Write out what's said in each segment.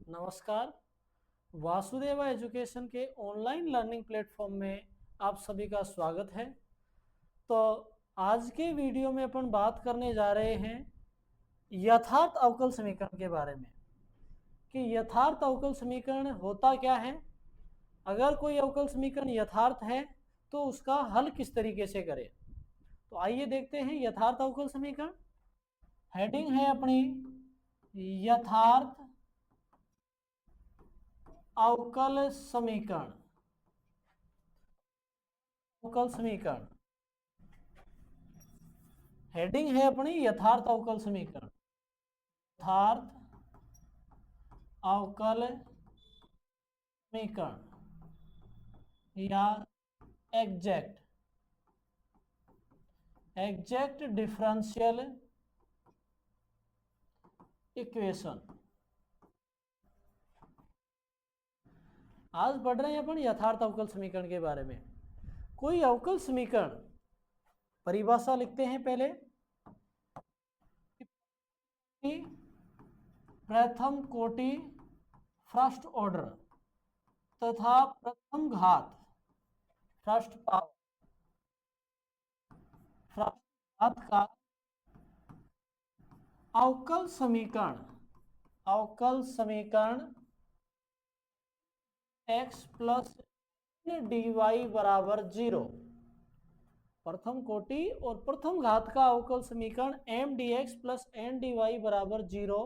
नमस्कार। वासुदेवा एजुकेशन के online learning platform में आप सभी का स्वागत है। तो आज के वीडियो में अपन बात करने जा रहे हैं यथार्थ अवकल समीकरण के बारे में कि यथार्थ अवकल समीकरण होता क्या है, अगर कोई अवकल समीकरण यथार्थ है तो उसका हल किस तरीके से करें। तो आइए देखते हैं यथार्थ अवकल समीकरण। हेडिंग है अपनी यथार्थ अवकल समीकरण। अवकल समीकरण हेडिंग है अपनी यथार्थ अवकल समीकरण। यथार्थ अवकल समीकरण या एग्जैक्ट डिफरेंशियल इक्वेशन। आज पढ़ रहे हैं अपन यथार्थ अवकल समीकरण के बारे में। कोई अवकल समीकरण परिभाषा लिखते हैं पहले। प्रथम कोटि फर्स्ट ऑर्डर तथा प्रथम घात फर्स्ट पावर फर्स्ट घात का अवकल समीकरण x प्लस dy बराबर 0। प्रथम कोटि और प्रथम घात का अवकल समीकरण m dx plus n dy बराबर 0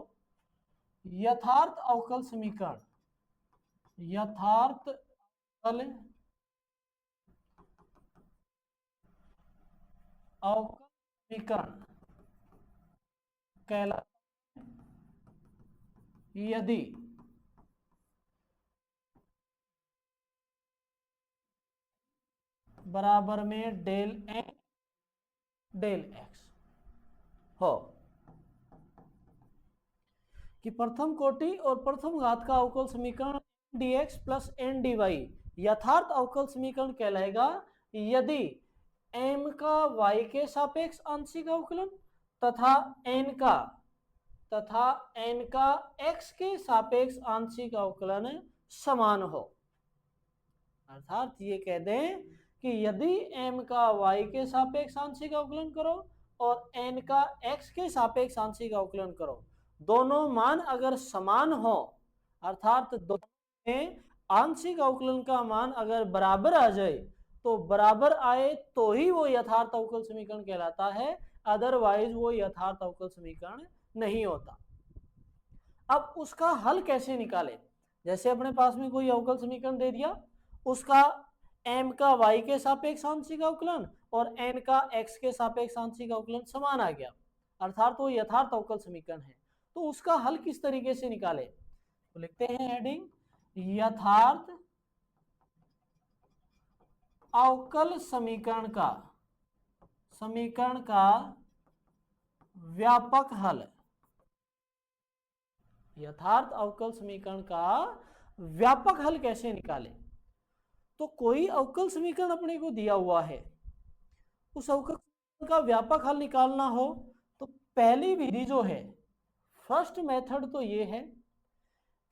यथार्थ अवकल समीकरण। यथार्थ अवकल समीकरण कहलाता है यदि बराबर में डेल n डेल x हो कि प्रथम कोटि और प्रथम घात का अवकल समीकरण dx प्लस n dy यथार्थ अवकल समीकरण कहलाएगा यदि m का y के सापेक्ष आंशिक अवकलन तथा n का x के सापेक्ष आंशिक अवकलन समान हो। अर्थात ये कह दें कि यदि m का y के सापेक्ष आंशिक अवकलन करो और n का x के सापेक्ष आंशिक अवकलन करो, दोनों मान अगर समान हो, अर्थात दोनों में आंशिक अवकलन का मान अगर बराबर आ जाए, तो बराबर आए तो ही वो यथार्थ अवकल समीकरण कहलाता है, अदरवाइज वो यथार्थ अवकल समीकरण नहीं होता। अब उसका हल कैसे निकाले? जैसे अपने पास में कोई अवकल समीकरण दे दिया, उसका m का y के सापेक्ष आंशिक अवकलन और n का x के सापेक्ष आंशिक अवकलन समान आ गया, अर्थात वो यथार्थ अवकल समीकरण है। तो उसका हल किस तरीके से निकाले? तो लिखते हैं हेडिंग यथार्थ अवकल समीकरण का व्यापक हल। यथार्थ अवकल समीकरण का व्यापक हल कैसे निकाले? तो कोई अवकल समीकरण अपने को दिया हुआ है, उस अवकल समीकरण का व्यापक हल निकालना हो तो पहली विधि जो है, फर्स्ट मेथड तो ये है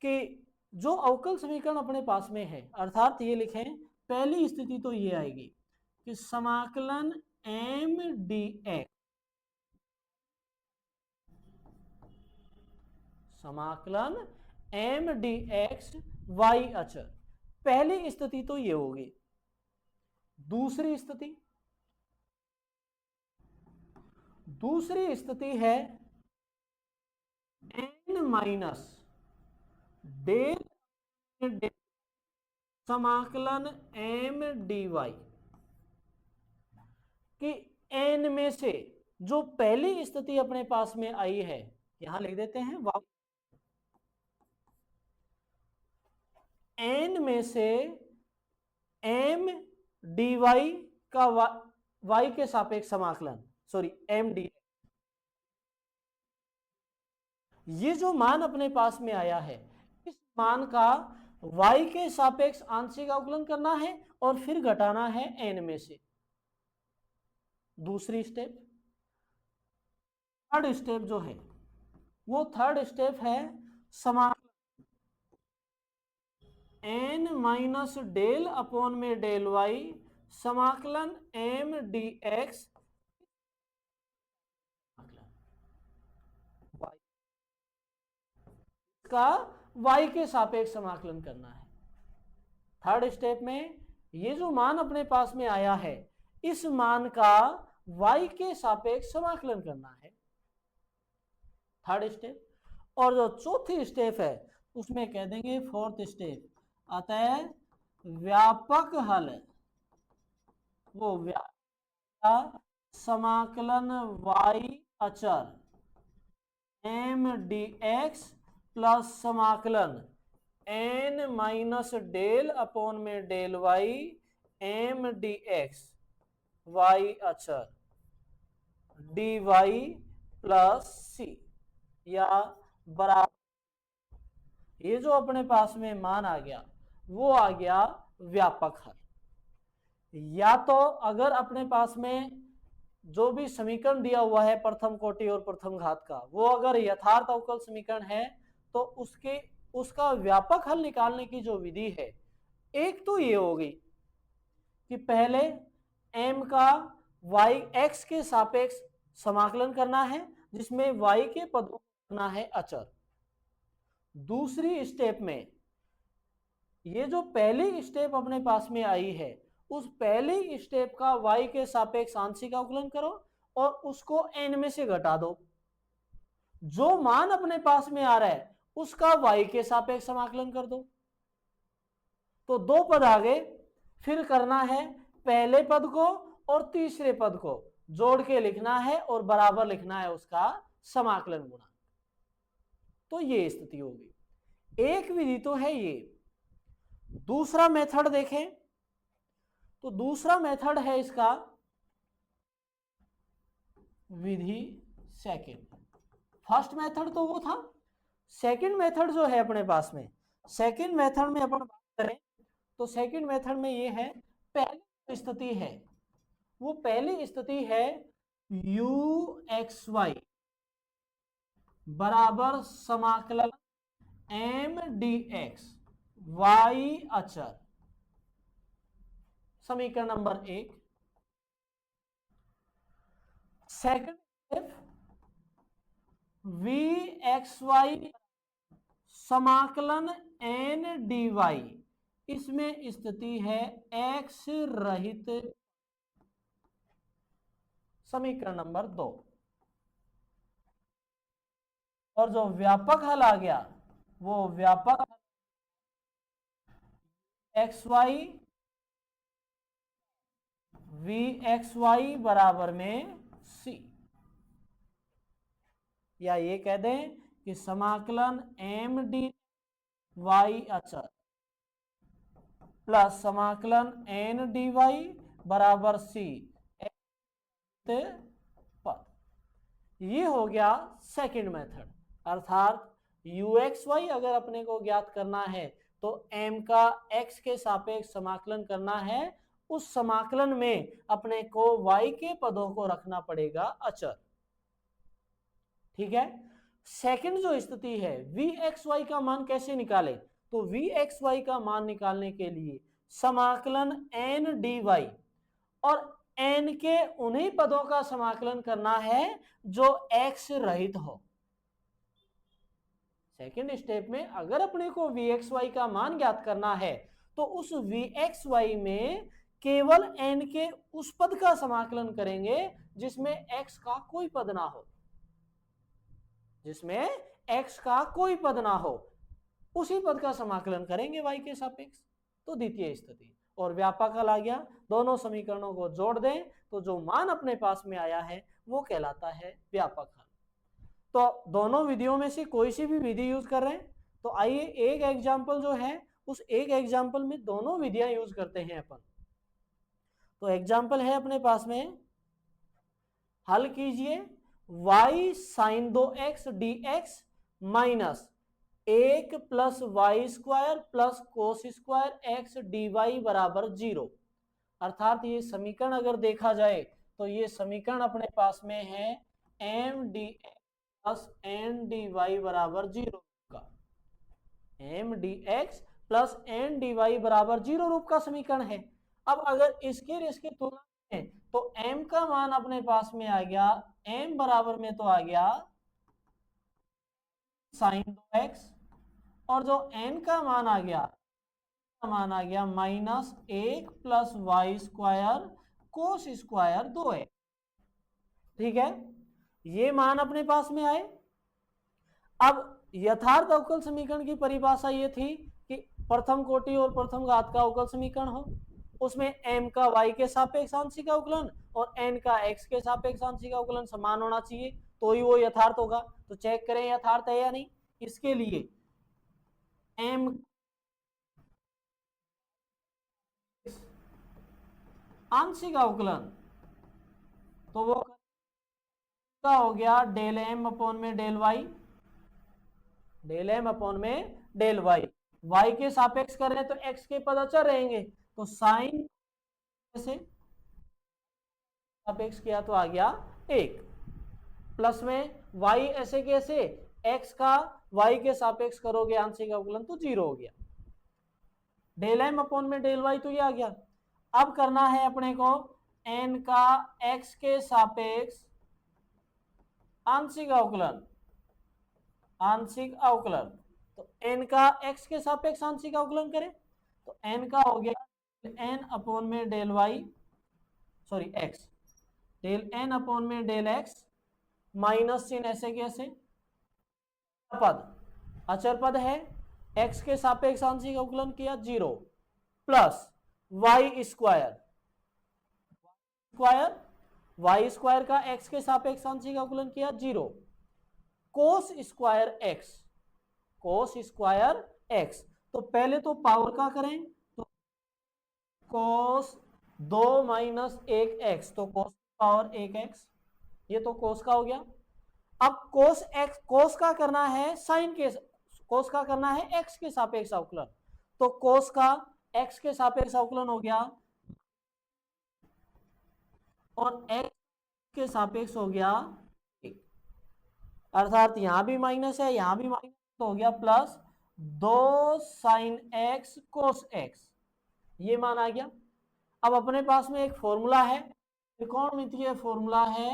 कि जो अवकल समीकरण अपने पास में है, अर्थात ये लिखें, पहली स्थिति तो ये आएगी कि समाकलन m dx समाकलन m dx y अचर, पहली स्थिति तो ये होगी। दूसरी स्थिति है n माइनस डेल समाकलन m dy कि n में से जो पहली स्थिति अपने पास में आई है, यहां लिख देते हैं n में से m dy का y के सापेक्ष समाकलन, सॉरी m dy, ये जो मान अपने पास में आया है, इस मान का y के सापेक्ष आंशिक अवकलन करना है और फिर घटाना है n में से। दूसरी स्टेप, थर्ड स्टेप जो है वो थर्ड स्टेप है समाकलन एन माइनस डेल अपॉन में डेल वाई समाकलन एम डी एक्स का वाई के सापेक्ष समाकलन करना है। थर्ड स्टेप में ये जो मान अपने पास में आया है इस मान का वाई के सापेक्ष समाकलन करना है, थर्ड स्टेप। और जो चौथी स्टेप है उसमें कह देंगे फोर्थ स्टेप, अतः व्यापक हल, वो समाकलन वाई अचर एम डी एक्स प्लस समाकलन एन माइनस डेल अपॉन में del y m d x y अचर डी वाई प्लस सी या बराबर, ये जो अपने पास में मान आ गया वो आ गया व्यापक हल। या तो अगर अपने पास में जो भी समीकरण दिया हुआ है प्रथम कोटि और प्रथम घात का, वो अगर यथार्थ अवकल समीकरण है तो उसका व्यापक हल निकालने की जो विधि है, एक तो ये होगी कि पहले m का y x के सापेक्ष समाकलन करना है जिसमें y के पदों को रखना है अचर। दूसरी स्टेप में ये जो पहली स्टेप अपने पास में आई है उस पहली स्टेप का y के सापेक्ष आंशिक अवकलन करो और उसको n में से घटा दो, जो मान अपने पास में आ रहा है उसका y के सापेक्ष समाकलन कर दो। तो दो पद आ गए, फिर करना है पहले पद को और तीसरे पद को जोड़ के लिखना है और बराबर लिखना है उसका समाकलन गुणा। तो ये स्थिति होगी। एक विधि तो है ये। दूसरा मेथड देखें तो दूसरा मेथड है इसका विधि सेकंड। फर्स्ट मेथड तो वो था, सेकंड मेथड जो है अपने पास में, सेकंड मेथड में अपन बात करें तो सेकंड मेथड में ये है, पहली स्थिति है वो पहली स्थिति है u एक्स वाई बराबर समाकलन एम डी एक्स वाई अचर, समीकरण number 1। Second step v x y समाकलन एन डी वाई, इसमें स्थिति है एक्स रहित, समीकरण नंबर 2। और जो व्यापक हल आ गया वो व्यापक x y v x y बराबर में सी, या ये कह दें कि समाकलन एम डी वाई अचर प्लस समाकलन एन डी वाई बराबर सी पद। ये हो गया सेकंड मेथड। अर्थात यू एक्स वाई अगर अपने को ज्ञात करना है तो m का x के सापेक्ष समाकलन करना है, उस समाकलन में अपने को y के पदों को रखना पड़ेगा अचर। ठीक है। सेकंड जो स्थिति है वी एक्स वाई का मान कैसे निकाले, तो वी एक्स वाई का मान निकालने के लिए समाकलन एन डी वाई और n के उन्हीं पदों का समाकलन करना है जो x रहित हो। सेकेंड स्टेप में अगर अपने को vxy का मान ज्ञात करना है तो उस vxy में केवल n के उस पद का समाकलन करेंगे जिसमें x का कोई पद ना हो, जिसमें x का कोई पद ना हो, उसी पद का समाकलन करेंगे y के सापेक्ष। तो द्वितीय स्थिति। और व्यापक हल आ गया, दोनों समीकरणों को जोड़ दें तो जो मान अपने पास में आया है वो कहलाता है व्यापक हल। तो दोनों विधियों में से कोई सी भी विधि यूज कर रहे हैं तो आइए एक एग्जाम्पल जो है उस एक एग्जाम्पल में दोनों विधियां यूज करते हैं अपन। तो एग्जाम्पल है अपने पास में, हल कीजिए y sine 2x dx minus 1 plus y square plus cos square x dy बराबर 0। अर्थात ये समीकरण अगर देखा जाए तो ये समीकरण अपने पास में है m d plus N d y बराबर 0 का, m d x plus N d y बराबर 0 रूप का समीकरण है। अब अगर इसके तुलना में तो m का मान अपने पास में आ गया, m बराबर में तो आ गया साइन 2x, और जो n का मान आ गया -1 plus y square cos square 2x। ठीक है, ये मान अपने पास में आए। अब यथार्थ अवकल समीकरण की परिभाषा ये थी कि प्रथम कोटि और प्रथम घात का अवकल समीकरण हो, उसमें m का y के सापेक्ष आंशिक अवकलन और n का x के सापेक्ष आंशिक अवकलन समान होना चाहिए, तो ही वो यथार्थ होगा। तो चेक करें यथार्थ है या नहीं। इसके लिए m आंशिक अवकलन तो वो का हो गया डेल m अपॉन में del y, del m upon में डेल y। y के सापेक्ष कर रहे हैं तो x के पद अचर रहेंगे, तो साइन से सापेक्ष किया तो आ गया 1, प्लस में y ऐसे कैसे, x का y के सापेक्ष करोगे आंशिक अवकलन तो 0 हो गया। डेल m अपॉन में डेल y तो ये आ गया। अब करना है अपने को n का x के सापेक्ष आंशिक अवकलन, आंशिक अवकलन तो n का x के सापेक्ष आंशिक अवकलन करें तो n का हो गया n अपॉन में del y, sorry x, del n upon में डेल x माइनस चिन्ह ऐसे कैसे, पद अचर पद है, x के सापेक्ष आंशिक अवकलन किया 0 plus y square, y square का x के सापेक्ष आंशिक अवकलन किया 0 कोस स्क्वायर x, कोस स्क्वायर x। तो पहले तो पावर का करें तो कोस 2 माइनस 1x, तो कोस पावर 1x, ये तो कोस का हो गया। अब कोस x, कोस का करना है साइन के, कोस का करना है x के सापेक्ष अवकलन, तो कोस का x के सापेक्ष अवकलन हो गया और x के सापेक्ष हो गया 1, अर्थात यहां भी माइनस है यहां भी माइनस, तो हो गया प्लस 2 साइन x कोस x, ये मान आ गया। अब अपने पास में एक फॉर्मूला है, त्रिकोणमितीय फॉर्मूला है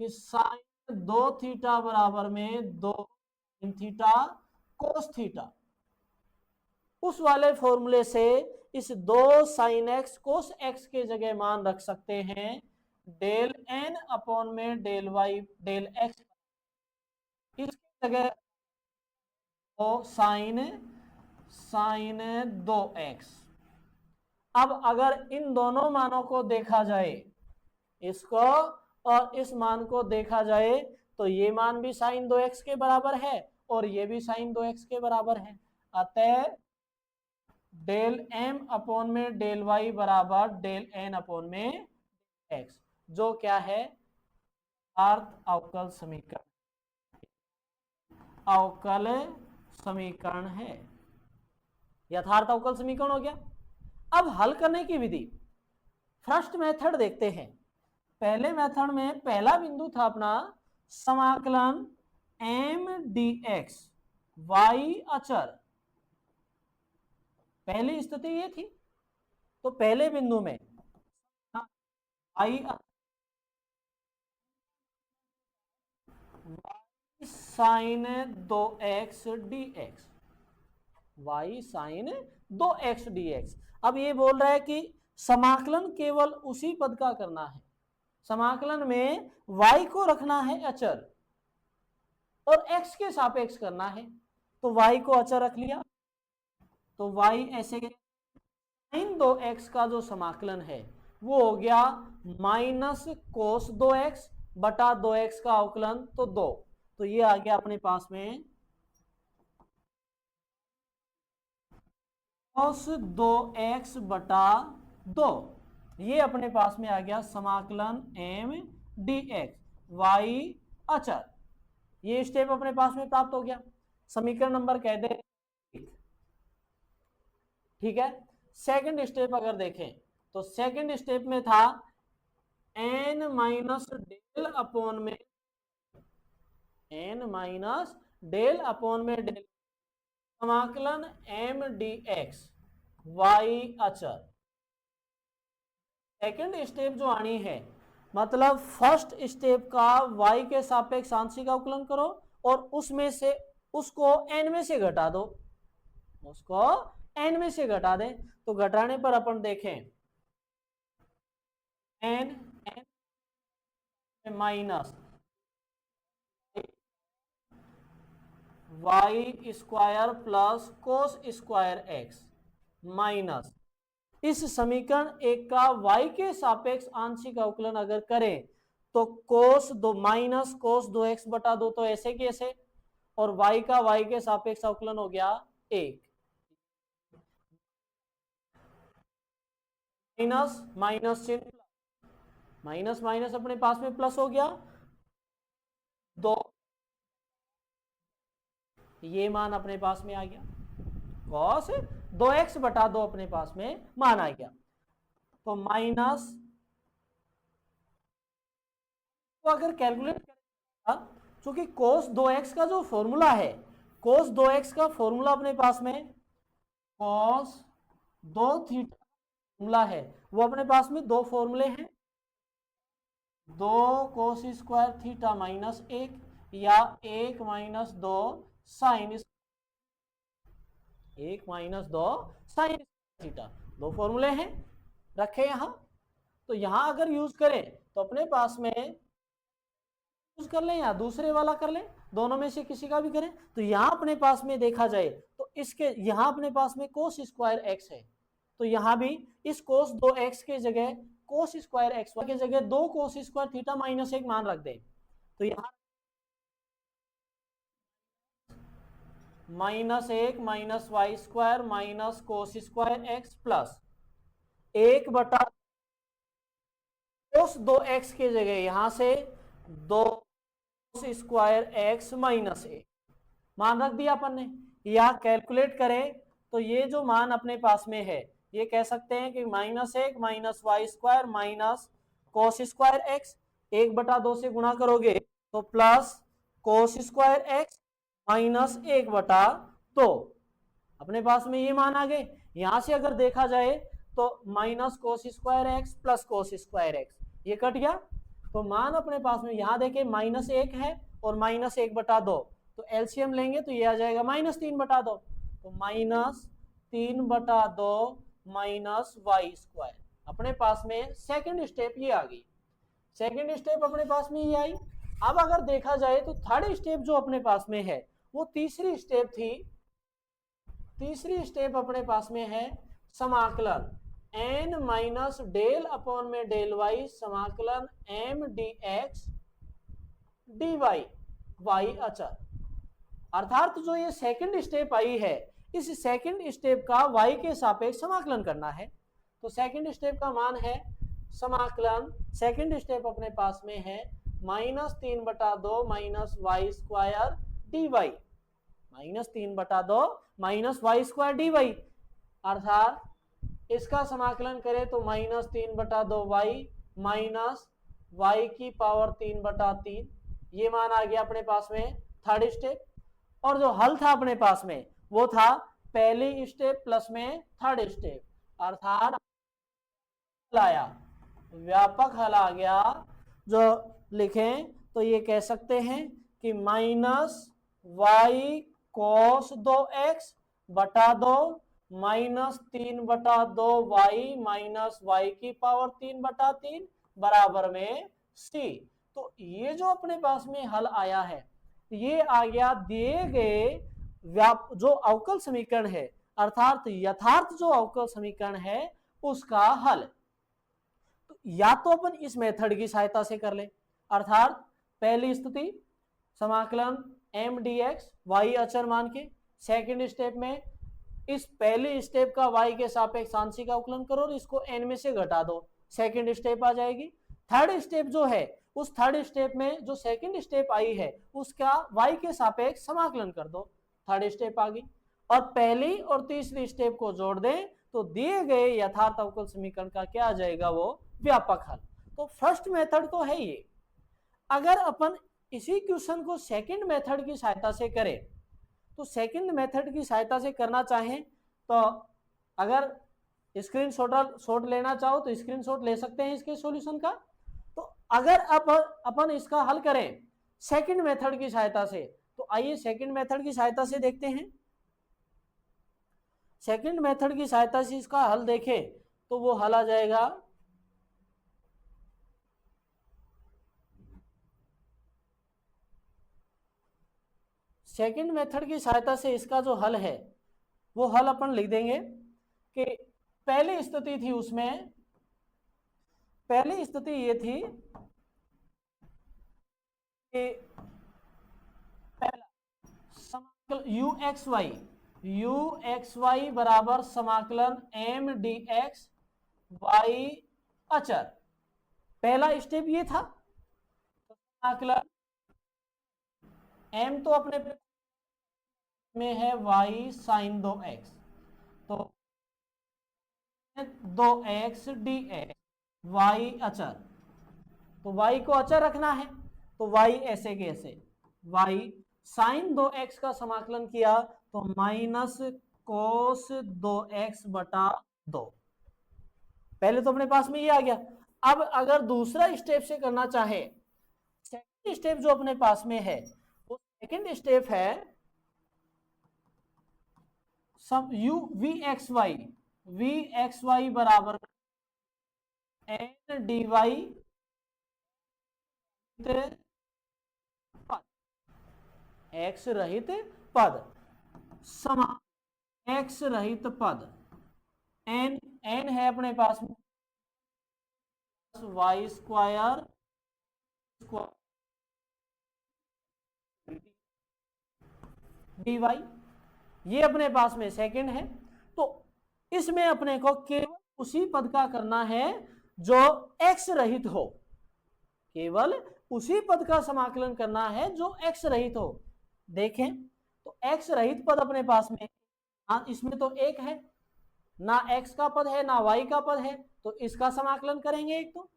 कि साइन 2 थीटा बराबर में 2 साइन थीटा कोस थीटा, उस वाले फॉर्मूले से इस 2 साइन x कोस x के जगह मान रख सकते हैं डेल n अपॉन में डेल y डेल x, इसकी जगह साइन 2x। अब अगर इन दोनों मानों को देखा जाए, इसको और इस मान को देखा जाए, तो ये मान भी साइन 2x के बराबर है और ये भी साइन 2x के बराबर है। अतः डेल m अपॉन में डेल y बराबर डेल n अपॉन में x, जो क्या है यथार्थ अवकल समीकरण, अवकल समीकरण है, यथार्थ अवकल समीकरण हो गया। अब हल करने की विधि, फर्स्ट मेथड देखते हैं। पहले मेथड में पहला बिंदु था अपना समाकलन m dx, y अचर, पहली स्थिति ये थी। तो पहले बिंदु में y sine 2x dx, y sine 2x dx। अब ये बोल रहा है कि समाकलन केवल उसी पद का करना है, समाकलन में y को रखना है अचर और x के सापेक्ष करना है, तो y को अचर रख लिया, तो y ऐसे साइन 2x का जो समाकलन है वो हो गया माइनस कोस 2x बटा 2x का अवकलन तो 2, तो ये आ गया अपने पास में कोस 2x बटा 2, ये अपने पास में आ गया समाकलन m dx, y अचर, ये स्टेप अपने पास में प्राप्त हो गया। समीकरण नंबर कह दे, ठीक है। सेकंड स्टेप अगर देखें तो सेकंड स्टेप में था n माइनस डेल अपॉन में, n माइनस डेल अपॉन में डेल समाकलन एम डी एक्स वाई अचर। सेकंड स्टेप जो आनी है, मतलब फर्स्ट स्टेप का y के सापेक्ष आंशिक अवकलन करो और उसमें से उसको n में से घटा दो, उसको n में से घटा दें। तो घटाने पर अपन देखें n minus y square plus cos square x minus, इस समीकरण एक का y के सापेक्ष आंशिक अवकलन अगर करें तो कोस दो माइनस कोस 2x बटा 2, तो ऐसे कैसे, और y का y के सापेक्ष अवकलन हो गया 1 माइनस माइनस चिन्ह माइनस माइनस अपने पास में प्लस हो गया 2, ये मान अपने पास में आ गया कॉस 2x बटा 2 अपने पास में मान आ गया। तो माइनस, तो अगर कैलकुलेट करें, क्योंकि cos 2x का जो फॉर्मूला है, cos 2x का फॉर्मूला अपने पास में cos 2 थीटा फॉर्मूला है, वो अपने पास में दो फॉर्मूले हैं, 2 cos स्क्वायर थीटा माइनस 1 या 1 minus 2 sine 1 minus 2 sine theta, दो फॉर्मूले हैं रखे यहां। तो यहां अगर यूज करें तो अपने पास में यूज कर लें या दूसरे वाला कर लें, दोनों में से किसी का भी करें। तो यहां अपने पास में देखा जाए तो इसके यहां अपने पास में कोस स्क्वायर एक्स है, तो यहां भी इस कोस 2x के जगह कोस स्क्वायर एक्स के जगह 2 कोस स्क्वायर थीटा माइनस 1 मान रख दे। तो यहां minus 1 minus y square minus cos square x plus 1 बटा कोस 2x के जगह यहां से 2 स्क्वायर एक्स माइनस 1 मान रख दिया अपन ने। या कैलकुलेट करें तो ये जो मान अपने पास में है, ये कह सकते हैं कि minus 1 minus y square minus cos square x, 1 बटा 2 से गुणा करोगे तो plus cos square x minus 1 बटा 2, अपने पास में ये मान आ गए। यहां से अगर देखा जाए तो minus cos square x plus cos square x ये कट गया, तो मान अपने पास में यहां देखे माइनस 1 है और माइनस 1 बटा 2, तो एलसीएम लेंगे तो ये आ जाएगा माइनस 3 बटा 2, तो माइनस 3 बटा 2 माइनस वाई स्क्वायर, अपने पास में सेकंड स्टेप ये आ गई। सेकंड स्टेप अपने पास में ये आई। अब अगर देखा जाए तो थर्ड स्टेप जो अपने पास में है वो तीसरी स्टेप थी। तीसरी स्टेप अपने पास में है समाकलन n माइनस डेल अपॉन में डेल वाई समाकलन m dx dy वाई अचर, अर्थात जो ये सेकंड स्टेप आई है, इस सेकंड स्टेप का y के सापेक्ष समाकलन करना है। तो सेकंड स्टेप का मान है समाकलन, सेकंड स्टेप अपने पास में है माइनस 3 बटा 2 minus y square d y, minus 3 बटा 2 minus y square d y, अर्थात इसका समाकलन करें तो माइनस 3 बटा 2 वाई माइनस वाई की पावर 3 बटा 3, ये मान आ गया अपने पास में थर्ड स्टेप। और जो हल था अपने पास में वो था पहली स्टेप प्लस में थर्ड स्टेप, अर्थात आया व्यापक हल आ गया। जो लिखें तो ये कह सकते हैं कि माइनस वाई कोस 2x बटा 2 माइनस 3 बटा 2 वाई माइनस वाई की पावर 3 बटा 3 बराबर में सी। तो ये जो अपने पास में हल आया है, ये आ गया दिए गए जो अवकल समीकरण है, अर्थात यथार्थ जो अवकल समीकरण है उसका हल। तो या तो अपन इस मेथड की सहायता से कर ले, अर्थात पहली स्थिति समाकलन m dx y अचर मान के, सेकंड स्टेप में इस पहले स्टेप का y के सापेक्ष आंशिक अवकलन करो और इसको n में से घटा दो, सेकंड स्टेप आ जाएगी। थर्ड स्टेप जो है उस थर्ड स्टेप में जो सेकंड स्टेप आई है उसका y के सापेक्ष समाकलन कर दो, थर्ड स्टेप आ गई। और पहली और तीसरी स्टेप को जोड़ दें तो दिए गए यथार्थ अवकल समीकरण का क्या आ जाएगा, वो व्यापक हल। तो फर्स्ट मेथड तो है ये। अगर अपन इसी क्वेश्चन को सेकंड मेथड की सहायता से करें तो सेकंड मेथड की सहायता से करना चाहें तो अगर शॉट लेना चाहो तो स्क्रीनशॉट ले सकते हैं इसके सॉल्यूशन का। तो अगर अपन इसका हल करें सेकंड मेथड की सहायता से, तो आइए सेकंड मेथड की सहायता से देखते हैं। सेकंड मेथड की सहायता से इसका हल देखें तो वो हल आ जाएगा सेकंड मेथड की सहायता से इसका जो हल है वो हल अपन लिख देंगे कि पहली स्थिति थी, उसमें पहली स्थिति ये थी कि पहला समाकलन यू एक्स वाई बराबर समाकलन एम डी एक्स वाई अचर, पहला स्टेप ये था। तो समाकलन एम तो अपने में है वाई साइन 2x, तो 2x डी एक्स वाई अचर, तो y को अचर रखना है तो y ऐसे के ऐसे, y साइन 2x का समाकलन किया तो माइनस कोस 2x बटा 2। पहले तो अपने पास में ये आ गया। अब अगर दूसरा स्टेप से करना चाहे, सेकंड स्टेप जो अपने पास में है वो सेकंड स्टेप है सम यू वी एक्स वाई बराबर एन डी वाई एक्स रहित पद, समा एक्स रहित पद एन एन है अपने पास में वाई स्क्वायर डी वाई, ये अपने पास में सेकंड है। तो इसमें अपने को केवल उसी पद का करना है जो एक्स रहित हो, केवल उसी पद का समाकलन करना है जो एक्स रहित हो। देखें तो एक्स रहित पद अपने पास में, इसमें तो एक है, ना एक्स का पद है ना वाई का पद है, तो इसका समाकलन करेंगे एक तो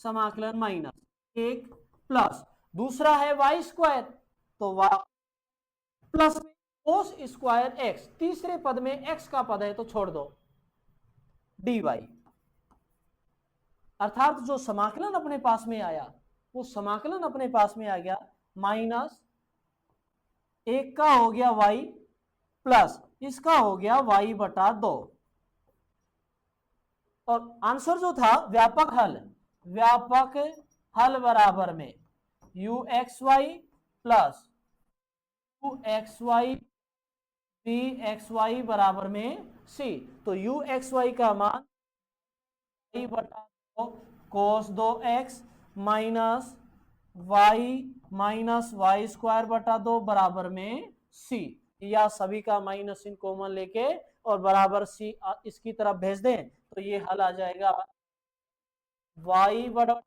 समाकलन माइनस एक प्लस दूसरा है वाई स्क्वायर, तो y plus cos square x, तीसरे पद में एक्स का पद है तो छोड़ दो डी वाई, अर्थात जो समाकलन अपने पास में आया वो समाकलन अपने पास में आ गया माइनस एक का हो गया वाई प्लस इसका हो गया वाई बटा 2। और आंसर जो था व्यापक हल बराबर में u x y plus u x y p x y बराबर में सी, तो यू एक्स वाई का मान वाई बटा 2 कोस 2x माइनस वाई स्क्वायर बटा 2 बराबर में सी, या सभी का माइनस इन कॉमन लेके और बराबर सी इसकी तरफ भेज दें तो ये हल आ जाएगा वाई बटा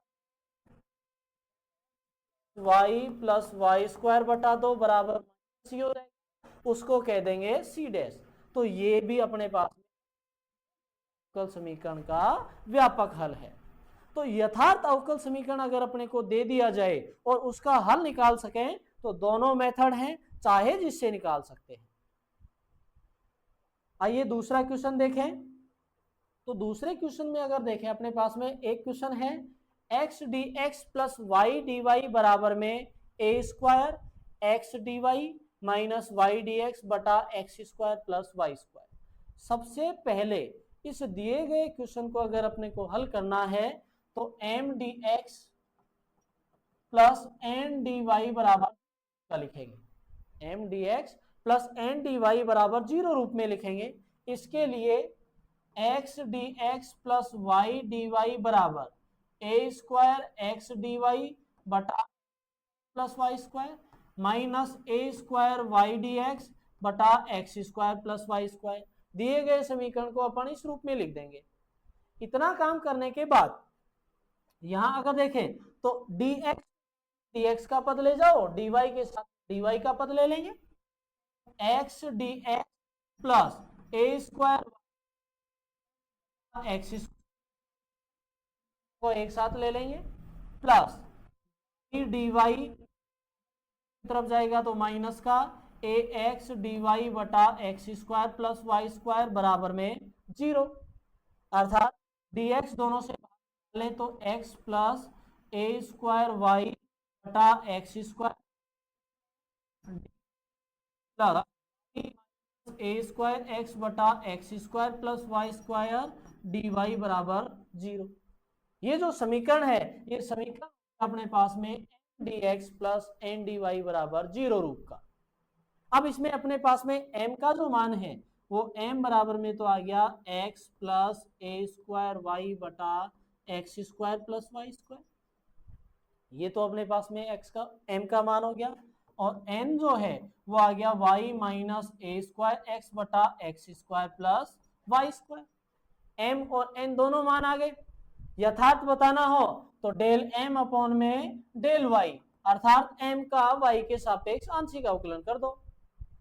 वाई प्लस वाई स्क्वायर बटा 2 बराबर सी हो जाएगा, उसको कह देंगे सी डैश। तो ये भी अपने पास अवकल समीकरण का व्यापक हल है। तो यथार्थ अवकल समीकरण अगर अपने को दे दिया जाए और उसका हल निकाल सकें तो दोनों मेथड हैं, चाहे जिससे निकाल सकते हैं। आइए दूसरा क्वेश्चन देखें। तो दूसरे क्वेश्चन में अगर देखें अपने पास में एक क्वेश्चन है x d x plus y d y बराबर में a square x d y minus y d x बटा x square plus y square. सबसे पहले इस दिए गए क्वेश्चन को अगर अपने को हल करना है तो M d x plus N d y बराबर का लिखेंगे, M d x plus N d y बराबर 0 रूप में लिखेंगे। इसके लिए x d x plus y d y बराबर a square x d y बटा plus y square minus a square y d x बटा x square plus y square. दिए गए समीकरण को अपन इस रूप में लिख देंगे। इतना काम करने के बाद यहां अगर देखें तो dx का पद ले जाओ, dy के साथ dy का पद ले लेंगे, x d x plus a square x को एक साथ ले लेंगे प्लस dy तरफ जाएगा तो माइनस का ए एक्स डी वाई बटा x square plus y square बराबर में 0, अर्थात dx दोनों से भाग लें तो x plus a square y बटा x square plus a square x बटा x square plus y square d y बराबर 0। ये जो समीकरण है, ये समीकरण अपने पास में N d x plus N d y बराबर 0 रूप का। अब इसमें अपने पास में m का जो मान है वो m बराबर में तो आ गया x plus a square y बटा x square plus y square. ये तो अपने पास में x का m का मान हो गया, और n जो है वो आ गया y minus a square x बटा x square plus y square. m और n दोनों मान आ गए। यथार्थ बताना हो तो डेल m अपॉन में डेल y, अर्थात m का y के सापेक्ष आंशिक अवकलन कर दो,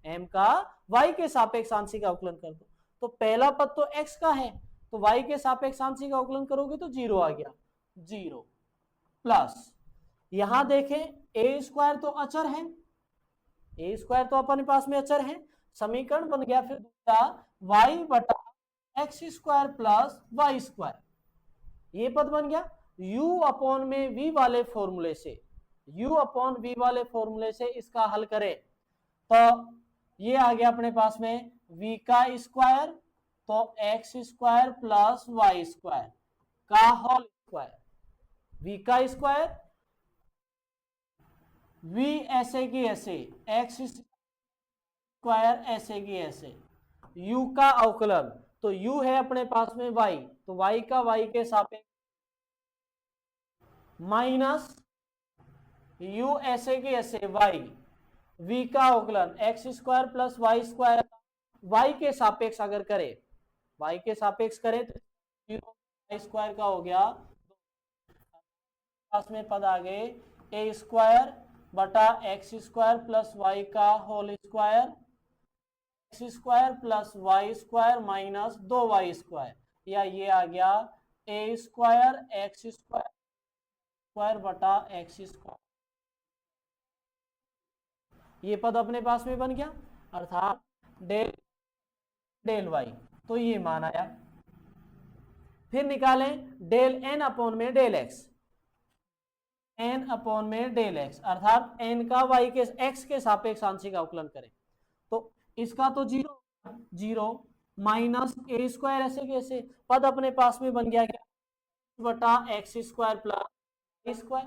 m का y के सापेक्ष आंशिक अवकलन कर दो। तो पहला पद तो x का है, तो y के सापेक्ष आंशिक अवकलन करोगे तो 0 आ गया, 0 प्लस यहां देखें ए स्क्वायर तो अचर है, ए स्क्वायर तो अपने पास में अचर है, समीकरण बन गया फिर दूसरा y बटा x square plus y square. ये पद बन गया u अपॉन में v वाले फॉर्मूले से, u अपॉन v वाले फॉर्मूले से इसका हल करें तो ये आ गया अपने पास में v का स्क्वायर, तो x square plus y square का होल स्क्वायर, v का स्क्वायर v ऐसे की ऐसे, एक्स स्क्वायर ऐसे की ऐसे, u का अवकलन, तो u है अपने पास में y, तो y का y के सापेक्ष माइनस u ऐसे की ऐसे y, v का अवकलन x square plus y square, y के सापेक्ष अगर करें, y के सापेक्ष करें तो वाई स्क्वायर का हो गया, पास में पद आ गए ए स्क्वायर बटा एक्स स्क्वायर प्लस वाई का whole square, x square plus y square minus 2y square, या ये आ गया ए स्क्वायर एक्स स्क्वायर बटा एक्स स्क्वायर। ये पद अपने पास में बन गया, अर्थात डेल डेल वाई, तो ये मान आया। फिर निकालें डेल एन अपॉन में डेल एक्स, एन अपॉन में डेल एक्स, अर्थात एन का वाई के एक्स के सापेक्ष आंशिक अवकलन करें तो इसका तो 0 माइनस ए स्क्वायर ऐसे कैसे, पद अपने पास में बन गया क्या बटा एक्स स्क्वायर प्लस स्क्वायर,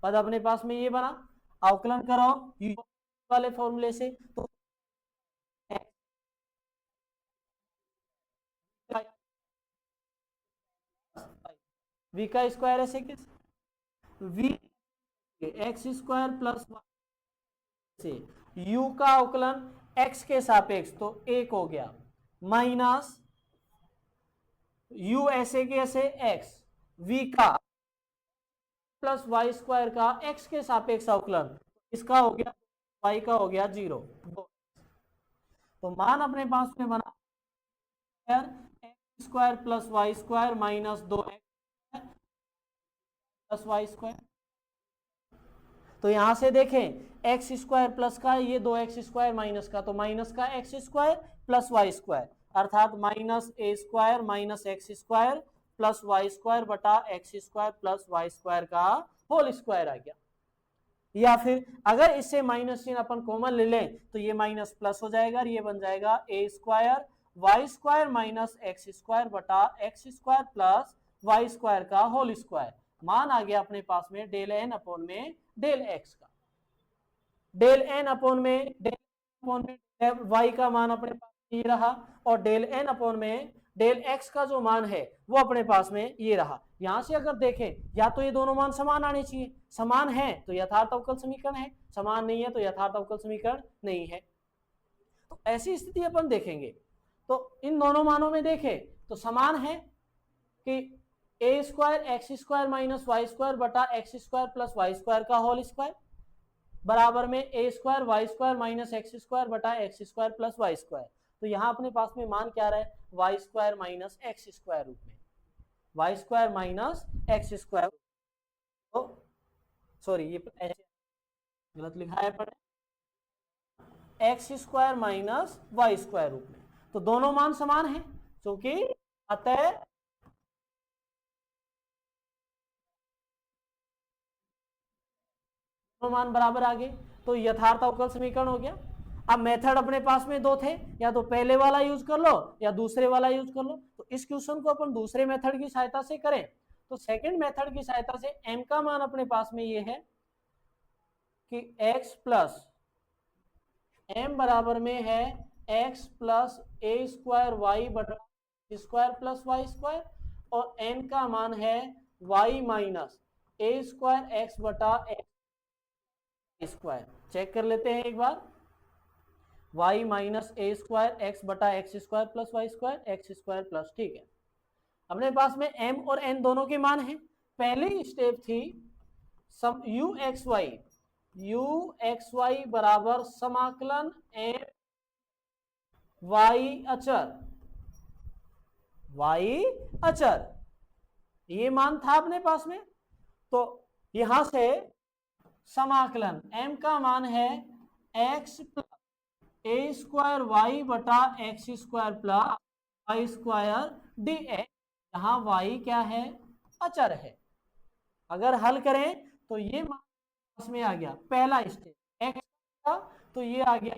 पद अपने पास में ये बना, अवकलन करो वाले फॉर्मूले से तो v का स्क्वायर ऐसे कैसे, v एक्स स्क्वायर प्लस से u का अवकलन x के सापेक्ष तो 1 हो गया, माइनस u ऐसे के ऐसे x, v का प्लस वाई स्क्वायर का x के सापेक्ष अवकलन, इसका हो गया y का हो गया 0। तो मान अपने पास में बना x square plus y square minus 2x plus y square. तो यहां से देखें एक्स स्क्वायर प्लस का ये 2x स्क्वायर माइनस का, तो माइनस का x square plus y square, अर्थात minus a square minus x square plus y square बटा x square plus y square का होल स्क्वायर आ गया। या फिर अगर इससे माइनस चिन्ह अपन कॉमन ले लें तो ये माइनस प्लस हो जाएगा, ये बन जाएगा a square y square minus x square बटा x square plus y square का होल स्क्वायर। मान आ गया अपने पास में डेल एन अपॉन में डेल एक्स का, डेल एन अपॉन में वाई का मान अपने पास ये रहा, और डेल एन अपॉन में डेल एक्स का जो मान है वो अपने पास में ये रहा। यहां से अगर देखें या तो ये दोनों मान समान आने चाहिए, समान है तो यथार्थ अवकल समीकरण है, समान नहीं है तो यथार्थ अवकल समीकरण नहीं है। तो ऐसी स्थिति अपन देखेंगे तो इन दोनों मानों में देखें तो समान है कि a square x square minus y square बटा x square plus y square का होल स्क्वायर बराबर में a square y square minus x square बटा x square plus y square. तो यहां अपने पास में मान क्या रहा है, y square minus x square रूप में, y square minus x square, तो सॉरी ये गलत लिखा है, पर x square minus y square रूप में। तो दोनों मान समान हैं, क्योंकि अतः दोनों मान बराबर आ गए, तो यथार्थ अवकल समीकरण हो गया। अब मेथड अपने पास में दो थे, या तो पहले वाला यूज कर लो या दूसरे वाला यूज कर लो। तो इस क्वेश्चन को अपन दूसरे मेथड की सहायता से करें, तो सेकंड मेथड की सहायता से m का मान अपने पास में ये है कि x प्लस m बराबर में है x plus a square y बटा स्क्वायर प्लस वाई स्क्वायर, और n का मान है y minus a square x बटा एक्स स्क्वायर। चेक कर लेते हैं एक बार, y minus a square x बटा x square plus y square x square plus, ठीक है। अपने पास में m और n दोनों के मान हैं। पहली स्टेप थी सम u एक्स वाई बराबर समाकलन m y अचर, ये मान था अपने पास में। तो यहां से समाकलन m का मान है x plus a square y बटा x square plus y square d x, यहां y क्या है, अचर है। अगर हल करें तो ये मान पास में आ गया, पहला स्टेप x का, तो ये आ गया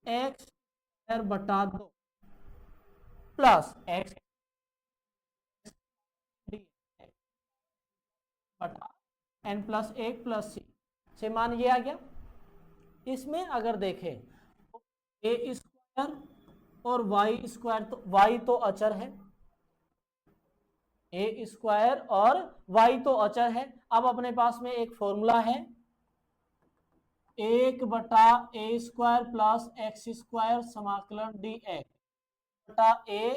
एक्स स्क्वायर बटा 2 प्लस एक्स बटा एन प्लस 1 प्लस सी से मान ये आ गया। इसमें अगर देखें तो ए स्क्वायर और वाई स्क्वायर, तो वाई तो अचर है, ए स्क्वायर और वाई तो अचर है। अब अपने पास में एक फॉर्मूला है 1 बटा ए स्क्वायर प्लस एक्स स्क्वायर समाकलन डी एक्स बटा ए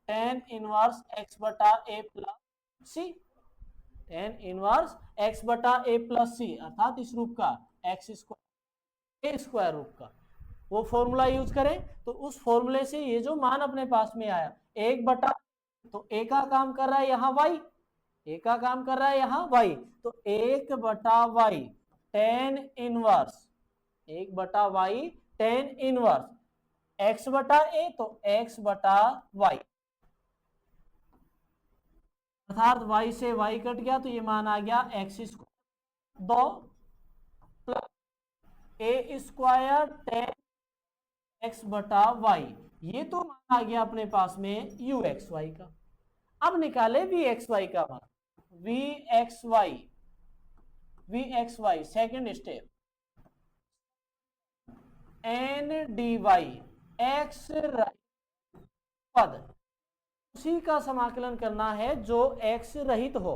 टेन इनवर्स एक्स बटा ए प्लस सी, टेन इनवर्स एक्स बटा ए प्लस सी, अर्थात इस रूप का एक्स स्क्वायर ए स्क्वायर रूप का वो फॉर्मूला यूज करें। तो उस फॉर्मूले से ये जो मान अपने पास में आया 1 बटा, तो ए का काम कर रहा है यहाँ वाई, ए का काम कर रहा है यहाँ वाई, तो 1 बटा वाई टेन इनवर्स, 1 बटा वाई टेन इनवर्स एक्स बटा ए, तो एक्स बटा वाई, अर्थात y से y कट गया, तो ये मान आ गया x square 2 plus a square ten x बटा वाई, ये तो मान आ गया अपने पास में यू एक्स वाई का। अब निकाले वी एक्स वाई का मान, v x y second step N d y x पद, उसी का समाकलन करना है जो x रहित हो।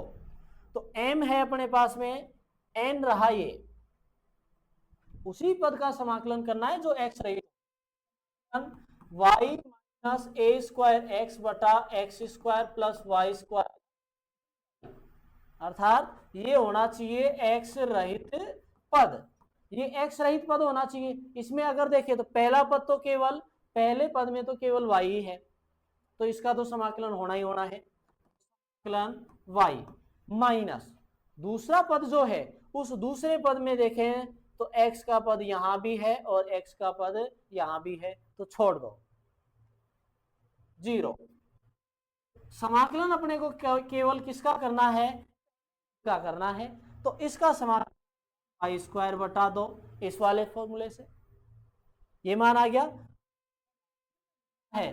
तो m है अपने पास में, n रहा ये, उसी पद का समाकलन करना है जो x रहित हो। y minus a square x बटा x square plus y square, अर्थात ये होना चाहिए x रहित पद, ये x रहित पद होना चाहिए। इसमें अगर देखें तो पहला पद तो केवल, पहले पद में तो केवल y ही है, तो इसका तो समाकलन होना ही होना है, समाकलन y माइनस दूसरा पद जो है, उस दूसरे पद में देखें तो x का पद यहां भी है और x का पद यहां भी है, तो छोड़ दो 0। समाकलन अपने को केवल किसका करना है, क्या करना है, तो इसका समाकलन y स्क्वायर बटा 2 इस वाले फॉर्मूले से, ये मान आ गया है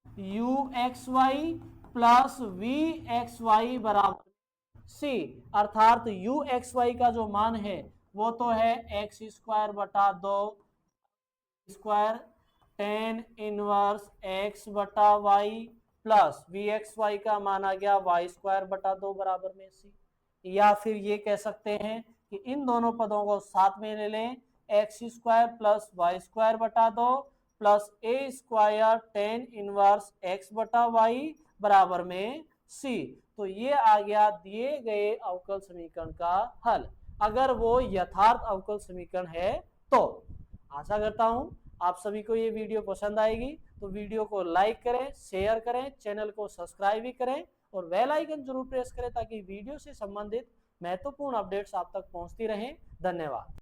u x y plus v x y बराबर सी, अर्थात यू एक्स वाई का जो मान है वो तो है एक्स स्क्वायर बटा 2 स्क्वायर टेन इनवर्स एक्स बटा y plus v x y का मान आ गया वाई स्क्वायर बटा 2 बराबर में सी। या फिर ये कह सकते हैं कि इन दोनों पदों को साथ में ले लें, x square plus y square बटा 2 plus a square tan inverse x बटा वाई बराबर में सी। तो ये आ गया दिए गए अवकल समीकरण का हल, अगर वो यथार्थ अवकल समीकरण है तो। आशा करता हूं आप सभी को ये वीडियो पसंद आएगी, तो वीडियो को लाइक करें, शेयर करें, चैनल को सब्सक्राइब भी करें और बेल आइकन जरूर प्रेस करें ताकि वीडियो से संबंधित महत्वपूर्ण अपडेट्स आप तक पहुंचती रहें। धन्यवाद।